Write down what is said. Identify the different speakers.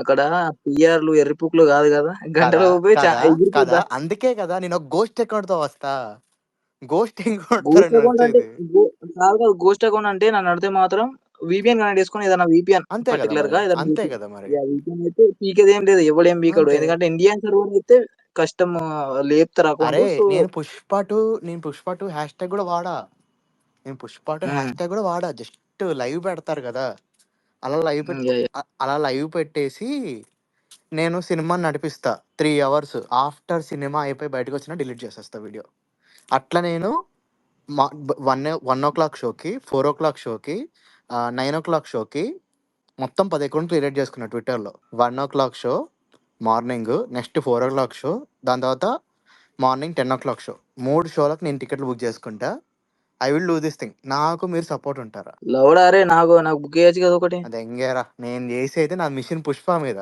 Speaker 1: అక్కడ పిఆర్‌లు, ఎర్రిపుక్కులు గాదు గదా!
Speaker 2: కదా!
Speaker 1: గంటలో పోయి
Speaker 2: కదా! కదా!
Speaker 1: ఎగిరిపోద్దా?
Speaker 2: అందుకే కదా నేనొక గోస్ట్ అకౌంట్‌తో వస్తా. గోస్ట్ అకౌంట్‌తో
Speaker 1: గోస్ట్ అకౌంట్ అంటే
Speaker 2: నేనొచ్చేది.
Speaker 1: గో కాదు కాదు. గోస్ట్ అకౌంట్ అంటే నన్నడిగితే మాత్రం వీపీఎన్ కనెక్ట్ చేసుకొని ఏదైనా వీపీఎన్
Speaker 2: అంతే కదా మరి.
Speaker 1: పర్టిక్యులర్‌గా ఏదైనా
Speaker 2: అంతే కదా మరి.
Speaker 1: యాహ్! వీపీఎన్ అయితే పీకేదేం లేదు. ఎవడేం పీకడు.
Speaker 2: అంతే.
Speaker 1: ఎందుకంటే ఇండియన్ సర్వర్ అయితే కష్టం లేపుతారు
Speaker 2: అరే!
Speaker 1: అకౌంట్. సో
Speaker 2: నేను 'పుష్ప 2' హ్యాష్‌ట్యాగ్ గూడా వాడా. నేను 'పుష్ప 2'
Speaker 1: హ్మ్.
Speaker 2: హ్యాష్‌ట్యాగ్ గూడా వాడా. జస్ట్ లైవ్ పెడతారు గదా!
Speaker 1: హ్మ్. యాహ్! యాహ్!
Speaker 2: అలా లైవ్ పెట్టేసి నేను సినిమాని నడిపిస్తా. 3 అవర్స్. ఆఫ్టర్ సినిమా అయిపోయి బయటకొచ్చినా డిలీట్ చేసేస్తా వీడియో. అట్లా నేను మా బ్ 1:00 షోకి, 4:00 షోకి, 9:00 షోకి మొత్తం 10 అకౌంట్లు క్రియేట్ చేసుకున్నా ట్విట్టర్‌లో. 1:00 షో మార్నింగు, నెక్స్ట్ 4:00 షో, దాని తర్వాత మార్నింగ్ 10:00 షో. 3 షోలకు నేను టికెట్లు బుక్ చేసుకుంటా. I will do this thing. నాకు మీరు సపోర్ట్ ఉంటారా?
Speaker 1: లవడా అరే నాకు బుక్ చేయొచ్చు కదా ఒకటి.
Speaker 2: అది ఎంగేరా. నేను చేసేది నా మిషన్ 'పుష్ప' మీద.